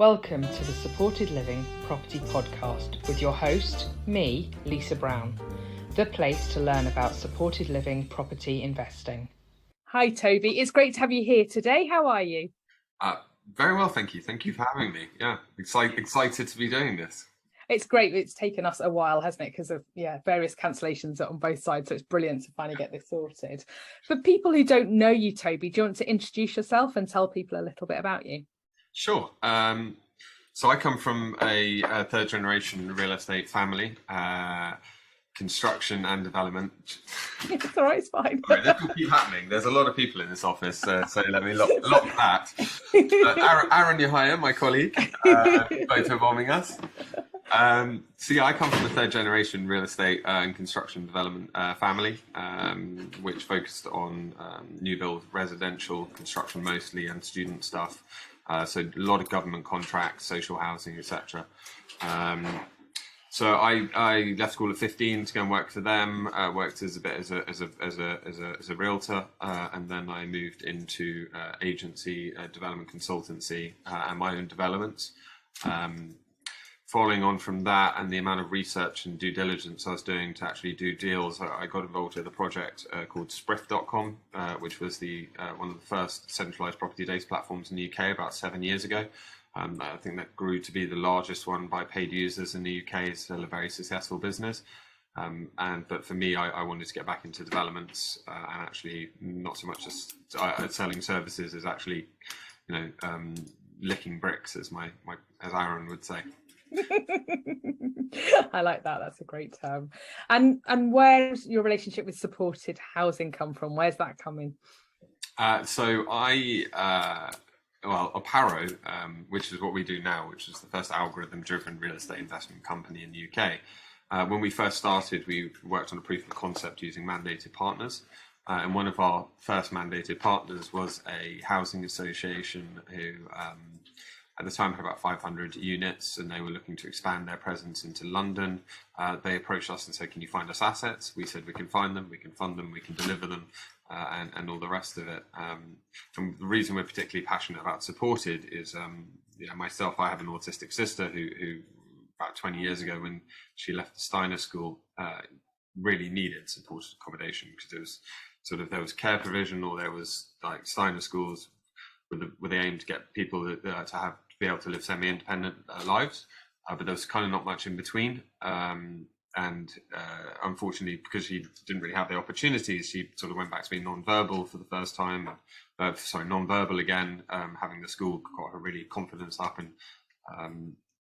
Welcome to the Supported Living Property Podcast with your host, me, Lisa Brown, the place to learn about supported living property investing. Hi, Toby. It's great to have you here today. How are you? Very well, thank you. Thank you for having me. Yeah, excited to be doing this. It's great. It's taken us a while, hasn't it? Because of various cancellations on both sides. So it's brilliant to finally get this sorted. For people who don't know you, Toby, do you want to introduce yourself and tell people a little bit about you? Sure. So I come from a third generation real estate family, construction and development. It's all right, it's fine. Sorry, this will keep happening. There's a lot of people in this office, so let me lock that. Aaron Yahaya, my colleague, photobombing us. So yeah, I come from a third generation real estate and construction development family, which focused on new build residential construction mostly and student stuff. So a lot of government contracts, social housing, etc. So I left school at 15 to go and work for them. Worked as a realtor, and then I moved into agency, development consultancy, and my own developments. Following on from that and the amount of research and due diligence I was doing to actually do deals, I got involved with a project called Spriff.com, which was one of the first centralized property data platforms in the UK about 7 years ago. I think that grew to be the largest one by paid users in the UK. It's still a very successful business. But for me, I wanted to get back into developments and actually not so much just selling services as actually, licking bricks, as Aaron would say. I like that. That's a great term. And where's your relationship with supported housing come from? Where's that coming? So Oparo, which is what we do now, which is the first algorithm-driven real estate investment company in the UK. When we first started, we worked on a proof of concept using mandated partners. And one of our first mandated partners was a housing association who at the time had about 500 units, and they were looking to expand their presence into London. They approached us and said, can you find us assets? We said, we can find them, we can fund them, we can deliver them, and all the rest of it. And the reason we're particularly passionate about supported is, myself, I have an autistic sister who about 20 years ago, when she left the Steiner school, really needed supported accommodation, because there was care provision, or there was like Steiner schools with the aim to get people to be able to live semi-independent lives, but there was kind of not much in between. Unfortunately, because she didn't really have the opportunities, she sort of went back to being non-verbal for the first time. Non-verbal again, having the school got her really confidence up,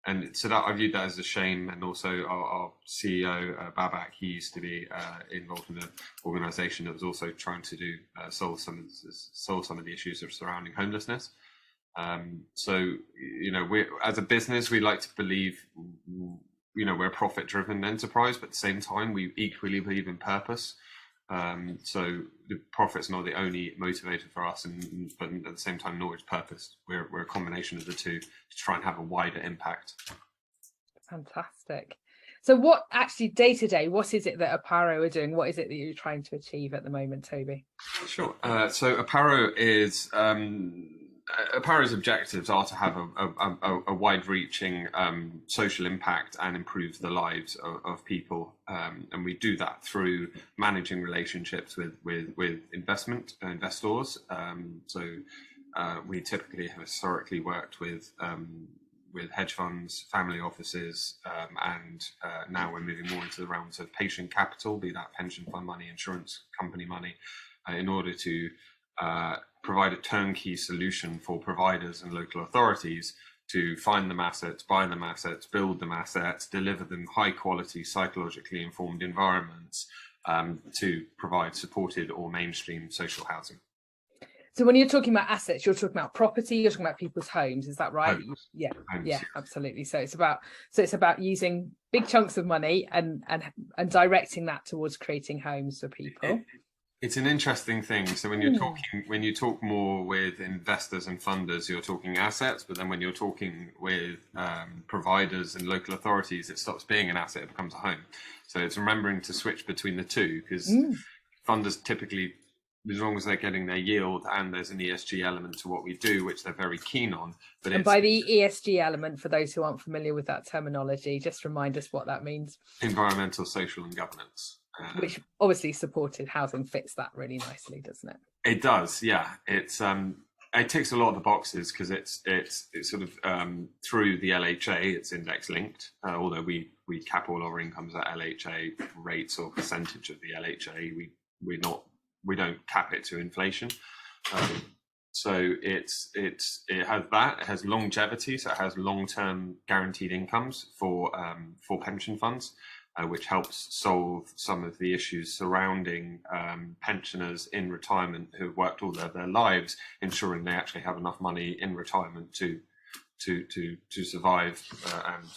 and so that I viewed that as a shame. And also our CEO, Babak, he used to be involved in an organisation that was also trying to do solve some of the issues surrounding homelessness. We as a business, we like to believe, we're a profit-driven enterprise, but at the same time, we equally believe in purpose. So the profit's not the only motivator for us, but at the same time, nor is purpose. We're a combination of the two to try and have a wider impact. Fantastic. So what actually day to day, what is it that Apparo are doing? What is it that you're trying to achieve at the moment, Toby? Sure. So Apparo's objectives are to have a wide-reaching social impact and improve the lives of people, and we do that through managing relationships with investors. We typically have historically worked with hedge funds, family offices, and now we're moving more into the realms of patient capital, be that pension fund money, insurance company money, in order to provide a turnkey solution for providers and local authorities to find them assets, buy them assets, build them assets, deliver them high quality, psychologically informed environments to provide supported or mainstream social housing. So when you're talking about assets, you're talking about property, you're talking about people's homes, is that right? Homes. Yeah, Homes, yeah, absolutely. So it's about using big chunks of money and directing that towards creating homes for people. It's an interesting thing. So when you talk more with investors and funders, you're talking assets, but then when you're talking with providers and local authorities, it stops being an asset, it becomes a home. So it's remembering to switch between the two, because funders typically as long as they're getting their yield and there's an ESG element to what we do, which they're very keen on. But and by the ESG element, for those who aren't familiar with that terminology, just remind us what that means. Environmental, social and governance. Which obviously supported housing fits that really nicely, doesn't it? It does, yeah. It ticks a lot of the boxes because it's sort of through the LHA, it's index linked. Although we cap all our incomes at LHA rates or percentage of the LHA, we don't cap it to inflation. So it has that. It has longevity, so it has long-term guaranteed incomes for pension funds. Which helps solve some of the issues surrounding pensioners in retirement who've worked all their lives, ensuring they actually have enough money in retirement to survive and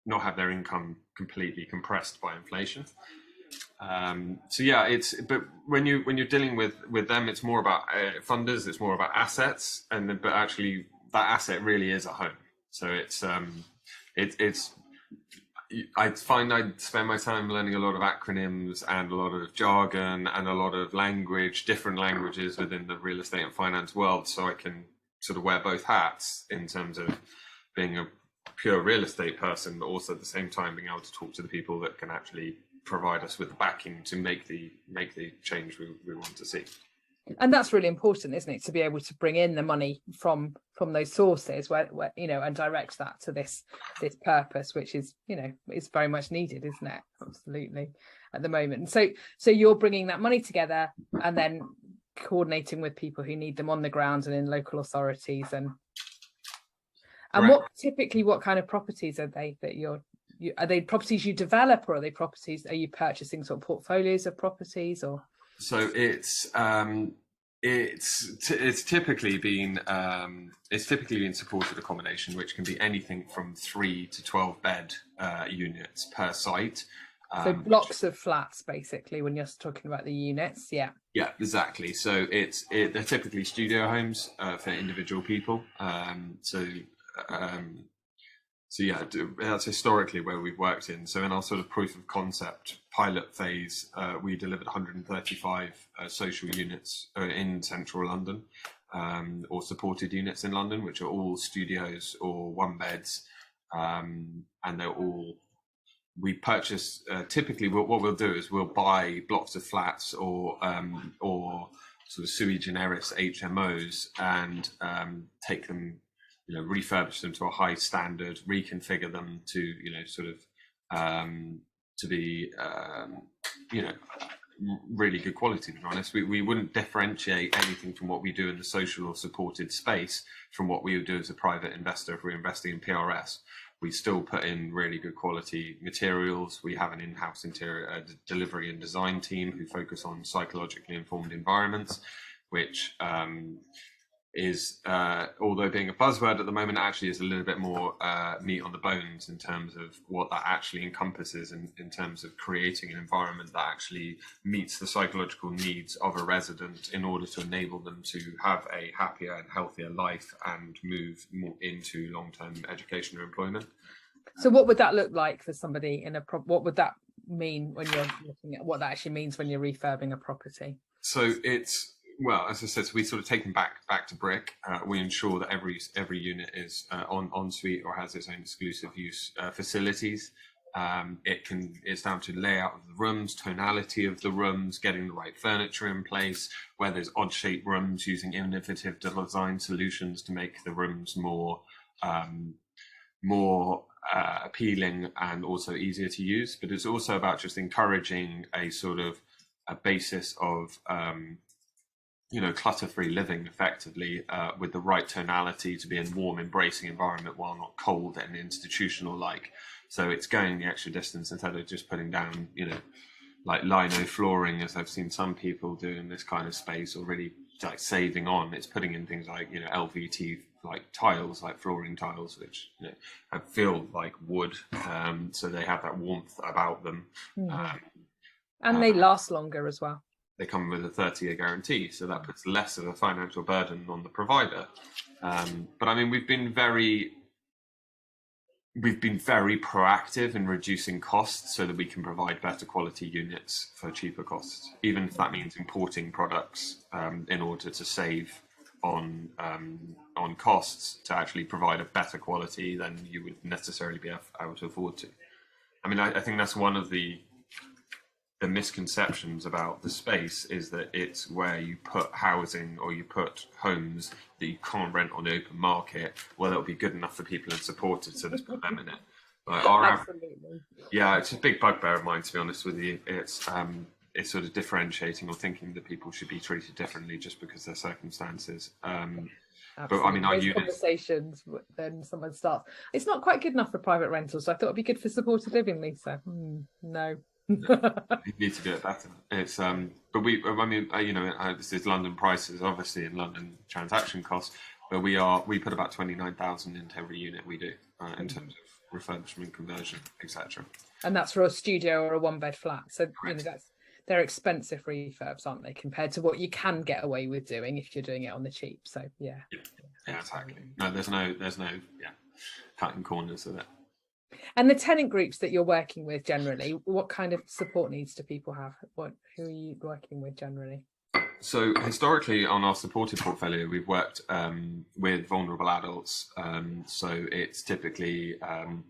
not have their income completely compressed by inflation. So yeah, but when you're dealing with them, it's more about funders, it's more about assets, but actually that asset really is a home. So it's I find I spend my time learning a lot of acronyms and a lot of jargon and a lot of different languages within the real estate and finance world, so I can sort of wear both hats in terms of being a pure real estate person, but also at the same time being able to talk to the people that can actually provide us with the backing to make the change we want to see. And that's really important, isn't it, to be able to bring in the money from those sources where and direct that to this purpose, which is is very much needed, isn't it? Absolutely, at the moment. So you're bringing that money together and then coordinating with people who need them on the ground and in local authorities and what kind of properties are they that are they properties you develop, or are you purchasing sort of portfolios of properties? Or so it's typically been supported accommodation, which can be anything from 3 to 12 bed units per site. So blocks of flats, basically, when you're talking about the units. Yeah, exactly. So they're typically studio homes for individual people. So yeah, that's historically where we've worked in. So in our sort of proof of concept pilot phase, we delivered 135 social units in central London, or supported units in London, which are all studios or one beds, and they're all. We purchase typically. What we'll do is we'll buy blocks of flats or sort of sui generis HMOs and take them. Refurbish them to a high standard, reconfigure them to, to be, really good quality, to be honest. We wouldn't differentiate anything from what we do in the social or supported space from what we would do as a private investor if we're investing in PRS. We still put in really good quality materials. We have an in-house interior delivery and design team who focus on psychologically informed environments, which is, although being a buzzword at the moment, actually is a little bit more meat on the bones in terms of what that actually encompasses in terms of creating an environment that actually meets the psychological needs of a resident in order to enable them to have a happier and healthier life and move more into long-term education or employment. So what would that look like for somebody what would that mean when you're looking at what that actually means when you're refurbing a property? So well, as I said, so we sort of take them back to brick. We ensure that every unit is en suite or has its own exclusive use facilities. It's down to layout of the rooms, tonality of the rooms, getting the right furniture in place, where there's odd shaped rooms, using innovative design solutions to make the rooms more appealing and also easier to use. But it's also about just encouraging a sort of a basis of clutter-free living, effectively, with the right tonality to be a warm, embracing environment while not cold and institutional-like. So it's going the extra distance instead of just putting down, like lino flooring, as I've seen some people do in this kind of space, or really like saving on. It's putting in things like, LVT, like tiles, like flooring tiles, which feel like wood, so they have that warmth about them. Mm-hmm. And they last longer as well. They come with a 30-year guarantee, so that puts less of a financial burden on the provider. But I mean, we've been very we've been very proactive in reducing costs so that we can provide better quality units for cheaper costs, even if that means importing products in order to save on costs to actually provide a better quality than you would necessarily be able to afford to. I mean, I think that's one of the misconceptions about the space, is that it's where you put housing or you put homes that you can't rent on the open market. Well, that'll be good enough for people and supported, so let's put them in it. Like Absolutely. Yeah, it's a big bugbear of mine, to be honest with you. It's sort of differentiating or thinking that people should be treated differently just because of their circumstances. But I mean, our units, conversations, then someone starts, it's not quite good enough for private rentals, so I thought it'd be good for supported living, Lisa. No. You need to do it better. It's but I mean, this is London prices, obviously, in London transaction costs, but we put about 29,000 into every unit we do in terms of refurbishment, conversion, etc. And that's for a studio or a one-bed flat. So Correct. they're expensive refurbs, aren't they, compared to what you can get away with doing if you're doing it on the cheap. So yeah, exactly. No, there's no cutting corners of it. And the tenant groups that you're working with generally, what kind of support needs do people have? Who are you working with generally? So historically, on our supported portfolio, we've worked with vulnerable adults. So it's typically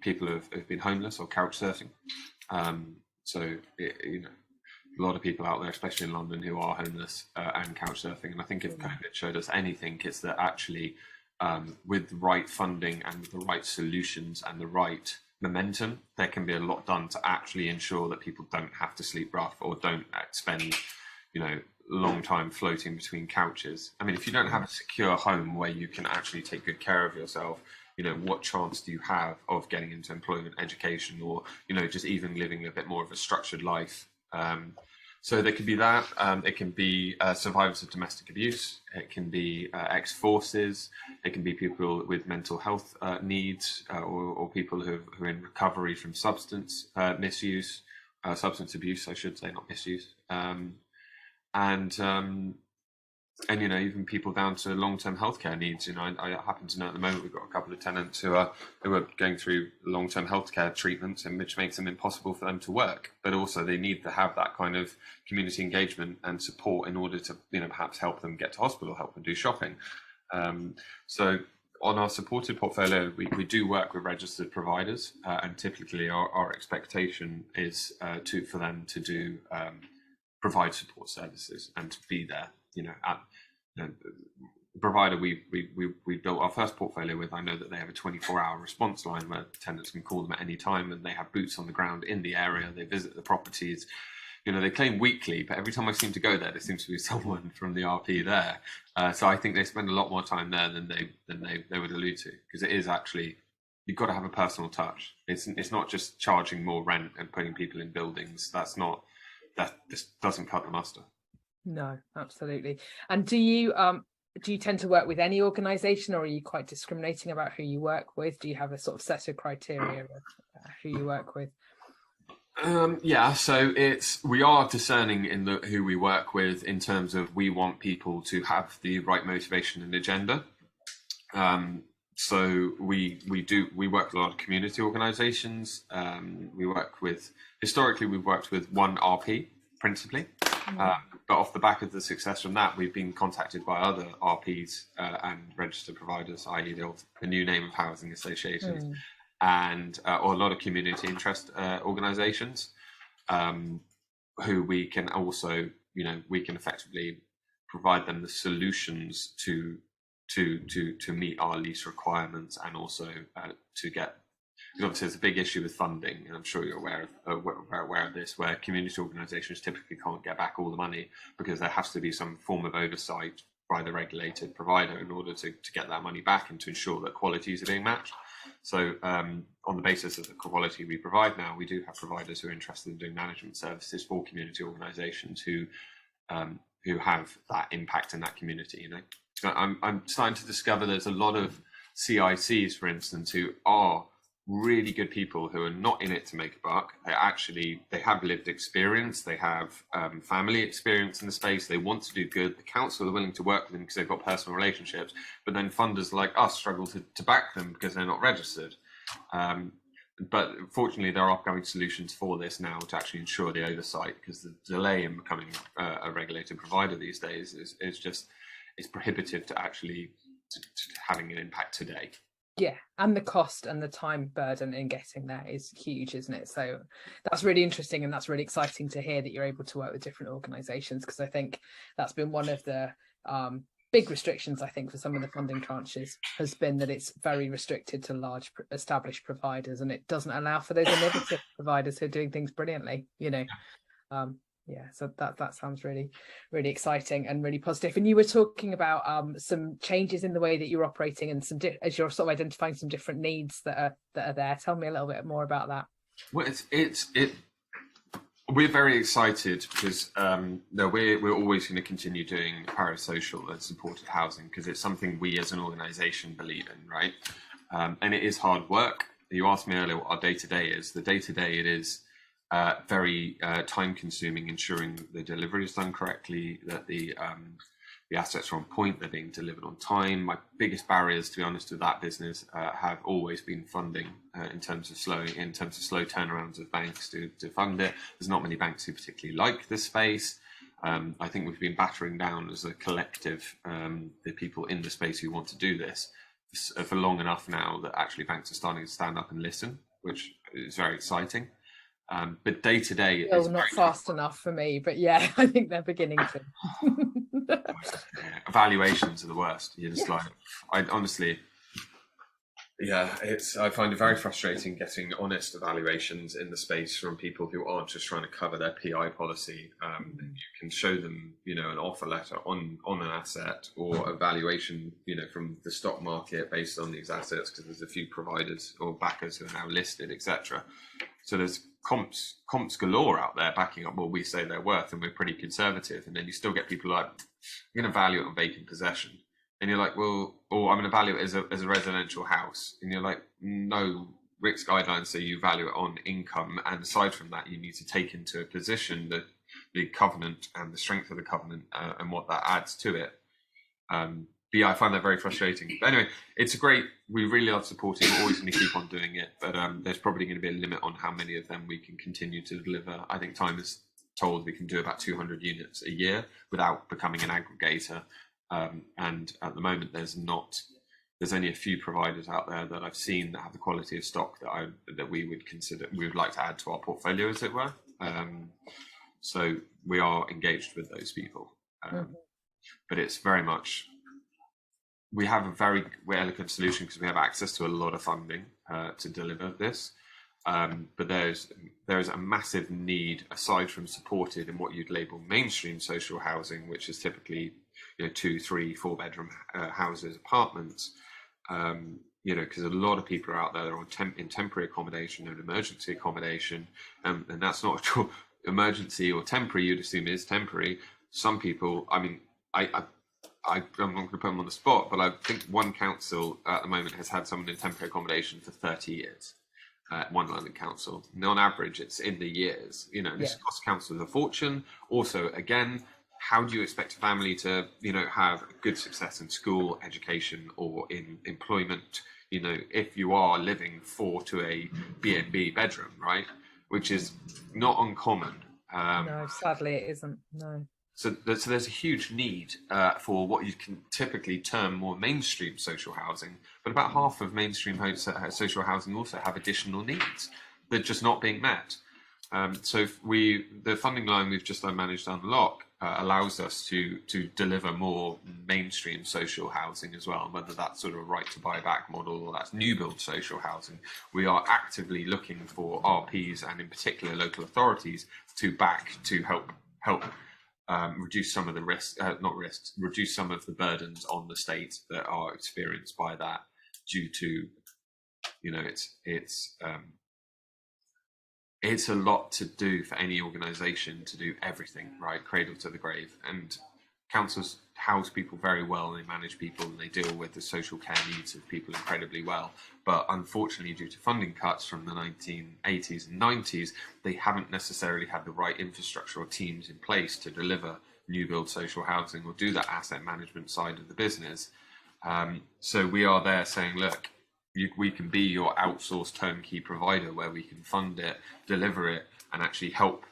people who've been homeless or couch surfing. A lot of people out there, especially in London, who are homeless and couch surfing. And I think if COVID showed us anything, it's that actually with the right funding and with the right solutions and the right momentum, there can be a lot done to actually ensure that people don't have to sleep rough or don't spend, long time floating between couches. I mean, if you don't have a secure home where you can actually take good care of yourself, what chance do you have of getting into employment, education, or, just even living a bit more of a structured life? So there could be that. It can be survivors of domestic abuse. It can be ex-forces. It can be people with mental health needs, or people who are in recovery from substance abuse, I should say, not misuse. And even people down to long-term healthcare needs. I happen to know at the moment we've got a couple of tenants who are going through long-term healthcare treatments, and which makes them impossible for them to work. But also they need to have that kind of community engagement and support in order to perhaps help them get to hospital, help them do shopping. So on our supported portfolio, we do work with registered providers, and typically our expectation is for them to do provide support services and to be there. At the provider we built our first portfolio with, I know that they have a 24-hour response line where tenants can call them at any time, and they have boots on the ground in the area. They visit the properties. They claim weekly, but every time I seem to go there, there seems to be someone from the RP there. So I think they spend a lot more time there than they would allude to, because it is actually, you've got to have a personal touch. It's not just charging more rent and putting people in buildings. That just doesn't cut the mustard. No, absolutely. And do you tend to work with any organisation, or are you quite discriminating about who you work with? Do you have a sort of set of criteria of who you work with? So we are discerning in who we work with, in terms of we want people to have the right motivation and agenda. So we work with a lot of community organisations. Historically we've worked with one RP principally, but off the back of the success from that, we've been contacted by other RPs and registered providers, i.e. the new name of housing associations, and or a lot of community interest organisations, who we can also, we can effectively provide them the solutions to meet our lease requirements, and also to get, because obviously there's a big issue with funding, and I'm sure you're aware of this, where community organisations typically can't get back all the money because there has to be some form of oversight by the regulated provider in order to get that money back and to ensure that qualities are being matched. So on the basis of the quality we provide now, we do have providers who are interested in doing management services for community organisations who have that impact in that community. So I'm starting to discover there's a lot of CICs, for instance, who are really good people who are not in it to make a buck. They have lived experience, they have family experience in the space, they want to do good. The council are willing to work with them because they've got personal relationships, but then funders like us struggle to back them because they're not registered. But fortunately, there are upcoming solutions for this now to actually ensure the oversight, because the delay in becoming a regulated provider these days is prohibitive to actually to having an impact today. Yeah, and the cost and the time burden in getting there is huge, isn't it? So that's really interesting, and that's really exciting to hear that you're able to work with different organisations, because I think that's been one of the big restrictions, I think, for some of the funding tranches has been that it's very restricted to large established providers, and it doesn't allow for those innovative providers who are doing things brilliantly, you know. Yeah, so that sounds really, really exciting and really positive. And you were talking about some changes in the way that you're operating, and some as you're sort of identifying some different needs that are there. Tell me a little bit more about that. Well, we're very excited because no, we're always going to continue doing parasocial and supported housing, because it's something we as an organisation believe in, right? And it is hard work. You asked me earlier what our day-to-day is. The day-to-day, it is very time-consuming, ensuring the delivery is done correctly, that the assets are on point, they're being delivered on time. My biggest barriers, to be honest, with that business have always been funding, in terms of slow turnarounds of banks to fund it. There's not many banks who particularly like this space. I think we've been battering down as a collective the people in the space who want to do this for long enough now that actually banks are starting to stand up and listen, which is very exciting. But day to day, it's not fast enough for me, but yeah, I think they're beginning to. Evaluations are the worst. You're just like, I honestly, I find it very frustrating getting honest evaluations in the space from people who aren't just trying to cover their PI policy. You can show them, an offer letter on an asset, or a valuation, from the stock market based on these assets, because there's a few providers or backers who are now listed, etc. So there's comps galore out there backing up what we say they're worth, and we're pretty conservative. And then you still get people like, I'm going to value it on vacant possession. And you're like, well, or I'm going to value it as a residential house. And you're like, no, RICS guidelines say you value it on income. And aside from that, you need to take into a position that the covenant and the strength of the covenant and what that adds to it. But yeah, I find that very frustrating. But anyway, we really love supporting. We're always going to keep on doing it. But there's probably going to be a limit on how many of them we can continue to deliver. I think time has told we can do about 200 units a year without becoming an aggregator. And at the moment, there's only a few providers out there that I've seen that have the quality of stock that we would like to add to our portfolio, as it were. So we are engaged with those people. But it's very much, we have a very elegant solution because we have access to a lot of funding to deliver this. But there's a massive need, aside from supported in what you'd label mainstream social housing, which is typically 2, 3, 4 bedroom houses, apartments. Because a lot of people are out there that are in temporary accommodation and emergency accommodation, and that's not at all emergency or temporary. You'd assume is temporary. Some people, I'm not going to put them on the spot, but I think one council at the moment has had someone in temporary accommodation for 30 years. One London council, and on average, it's in the years. This costs councils a fortune. Also, again, how do you expect a family to, have good success in school, education, or in employment? If you are living 4 to a B&B bedroom, right, which is not uncommon. No, sadly, it isn't. No. So there's a huge need for what you can typically term more mainstream social housing, but about half of mainstream social housing also have additional needs that are just not being met. So the funding line we've just managed to unlock allows us to deliver more mainstream social housing as well, whether that's sort of a right to buy back model or that's new build social housing. We are actively looking for RPs and in particular local authorities to help reduce some of the reduce some of the burdens on the state that are experienced by that, due to, it's a lot to do for any organisation to do everything, right, cradle to the grave. And councils house people very well, and they manage people, and they deal with the social care needs of people incredibly well. But unfortunately, due to funding cuts from the 1980s and 90s, they haven't necessarily had the right infrastructure or teams in place to deliver new build social housing or do that asset management side of the business. So we are there saying, look, we can be your outsourced turnkey provider where we can fund it, deliver it, and actually help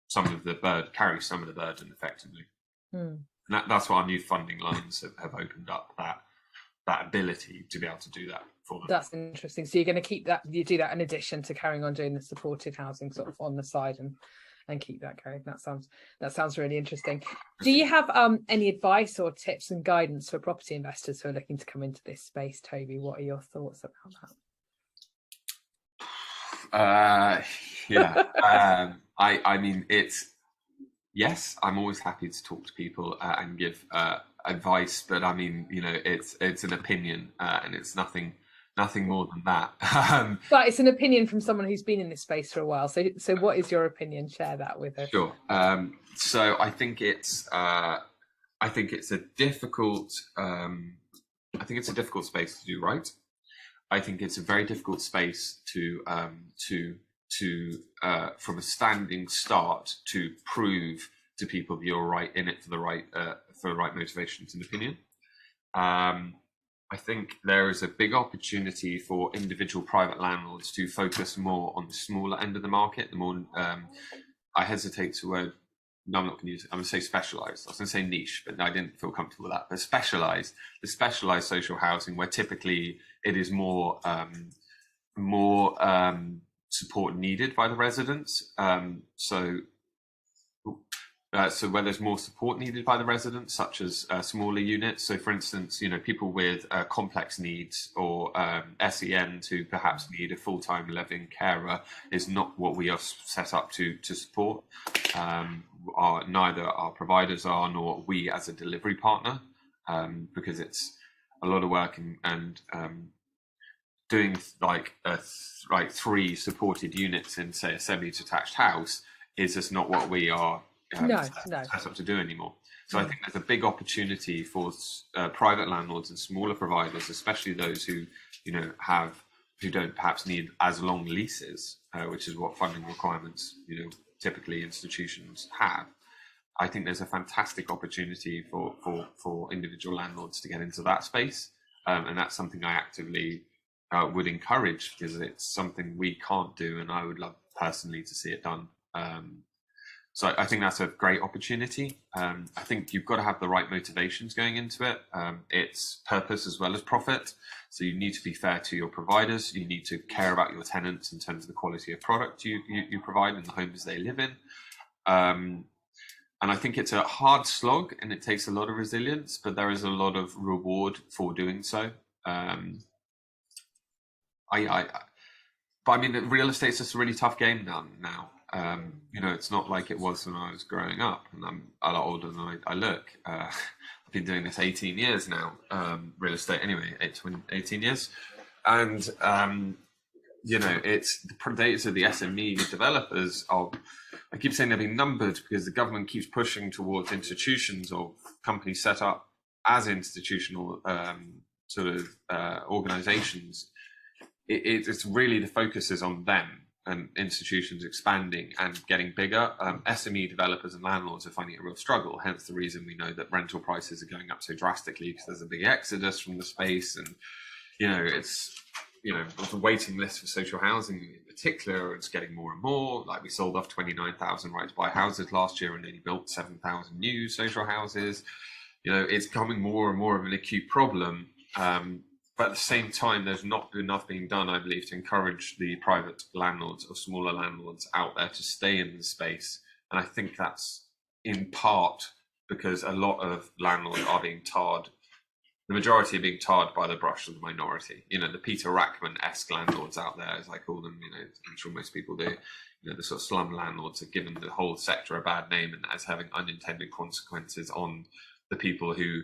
some of the carry some of the burden effectively. And that's what our new funding lines have opened up, that ability to be able to do that for them. That's interesting. So you're going to keep that, you do that in addition to carrying on doing the supported housing sort of on the side and keep that going. That sounds really interesting. Do you have any advice or tips and guidance for property investors who are looking to come into this space, Toby? What are your thoughts about that? I mean, yes, I'm always happy to talk to people and give advice, but I mean, it's an opinion and it's nothing more than that. But it's an opinion from someone who's been in this space for a while. So what is your opinion? Share that with us. Sure. So I think it's a difficult space to do right. I think it's a very difficult space to from a standing start to prove to people that you're right in it for the right motivations and opinion. I think there is a big opportunity for individual private landlords to focus more on the smaller end of the market. The more I hesitate to word. No, I'm not going to use it. I'm going to say specialised. I was going to say niche, but I didn't feel comfortable with that. But specialised, the specialised social housing, where typically it is more support needed by the residents. So where there's more support needed by the residents, such as smaller units. So, for instance, people with complex needs or SEN who perhaps need a full-time living carer is not what we are set up to support. Neither our providers are, nor we as a delivery partner, because it's a lot of work and doing like 3 supported units in, say, a semi-detached house is just not what we are set up to do anymore. So I think there's a big opportunity for private landlords and smaller providers, especially those who don't perhaps need as long leases, which is what funding requirements typically institutions have. I think there's a fantastic opportunity for individual landlords to get into that space, and that's something I actively would encourage, because it's something we can't do, and I would love personally to see it done. So I think that's a great opportunity. I think you've got to have the right motivations going into it. It's purpose as well as profit. So you need to be fair to your providers. You need to care about your tenants in terms of the quality of product you provide and the homes they live in. And I think it's a hard slog and it takes a lot of resilience, but there is a lot of reward for doing so. But I mean, real estate's just a really tough game now. It's not like it was when I was growing up, and I'm a lot older than I look. I've been doing this 18 years now, real estate anyway, 18 years. And, it's the predators of the SME developers I keep saying they're being numbered because the government keeps pushing towards institutions or companies set up as institutional organizations. It's really the focus is on them and institutions expanding and getting bigger. SME developers and landlords are finding it a real struggle, hence the reason we know that rental prices are going up so drastically, because there's a big exodus from the space. And the waiting list for social housing in particular, it's getting more and more. Like, we sold off 29,000 right to buy houses last year and only built 7,000 new social houses. It's becoming more and more of an acute problem. But at the same time, there's not enough being done, I believe, to encourage the private landlords or smaller landlords out there to stay in the space. And I think that's in part because a lot of landlords are being tarred. The majority are being tarred by the brush of the minority. The Peter Rackman-esque landlords out there, as I call them, I'm sure most people do. The sort of slum landlords have given the whole sector a bad name and as having unintended consequences on the people who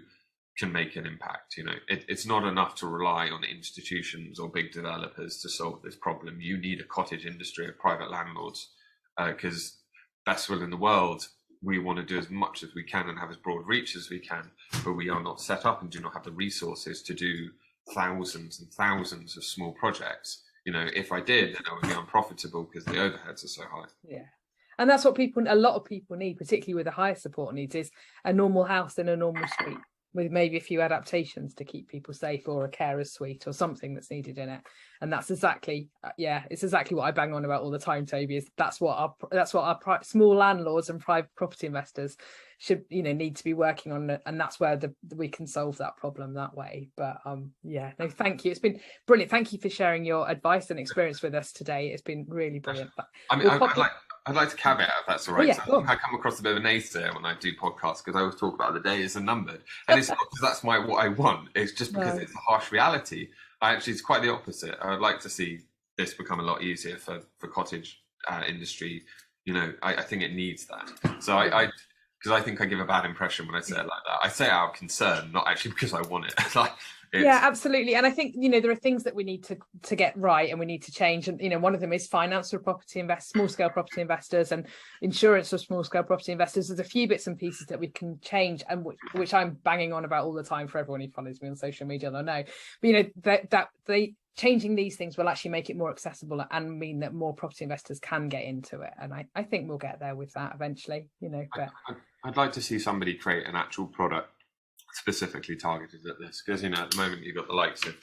can make an impact. It's not enough to rely on institutions or big developers to solve this problem. You need a cottage industry of private landlords, because best will in the world, we want to do as much as we can and have as broad reach as we can, but we are not set up and do not have the resources to do thousands and thousands of small projects. If I did, then I would be unprofitable because the overheads are so high. Yeah. And that's what a lot of people need, particularly with the higher support needs, is a normal house in a normal street. with maybe a few adaptations to keep people safe, or a carer's suite or something that's needed in it. And that's exactly, it's exactly what I bang on about all the time, Toby, is that's what our small landlords and private property investors should, need to be working on, and that's where we can solve that problem that way. But no, thank you. It's been brilliant. Thank you for sharing your advice and experience with us today. It's been really brilliant. I mean, I'd like to caveat, if that's all right. Yeah, so I think I come across a bit of a naysayer when I do podcasts, because I always talk about the days are numbered, and it's not because that's what I want. It's just because it's a harsh reality. It's quite the opposite. I would like to see this become a lot easier for cottage industry. I think it needs that. So because I think I give a bad impression when I say it like that. I say it out of concern, not actually because I want it. Yeah, absolutely. And I think, there are things that we need to get right, and we need to change. And, one of them is finance for small scale property investors, and insurance for small scale property investors. There's a few bits and pieces that we can change, and which I'm banging on about all the time for everyone who follows me on social media. I know, but that changing these things will actually make it more accessible and mean that more property investors can get into it. And I think we'll get there with that eventually, but I'd like to see somebody create an actual product specifically targeted at this, because at the moment you've got the likes of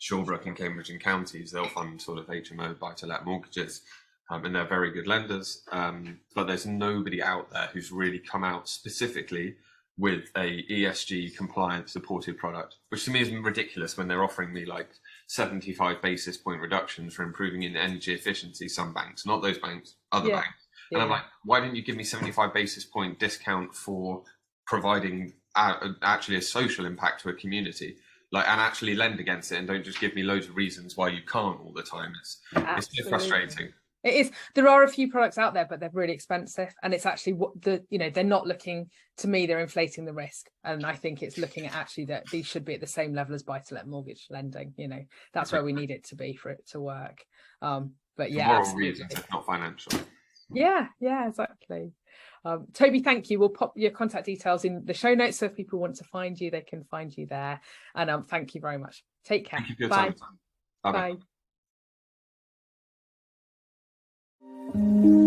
Shawbrook and Cambridge and Counties. They'll fund sort of HMO buy-to-let mortgages, and they're very good lenders, but there's nobody out there who's really come out specifically with a ESG compliant supported product, which to me is ridiculous when they're offering me like 75 basis point reductions for improving in energy efficiency. Some banks, not those banks, other banks. And I'm like, why didn't you give me 75 basis point discount for providing actually a social impact to a community, and actually lend against it, and don't just give me loads of reasons why you can't all the time. It's so frustrating. It is. There are a few products out there, but they're really expensive, and it's actually they're not looking, to me, they're inflating the risk, and I think it's looking at actually that these should be at the same level as buy-to-let mortgage lending. That's where we need it to be for it to work. But yeah, for moral absolutely. reasons, if not financial. Yeah, exactly. Toby, thank you. We'll pop your contact details in the show notes, so if people want to find you, they can find you there. And thank you very much. Take care. Thank you for your Bye. time. Bye. Bye.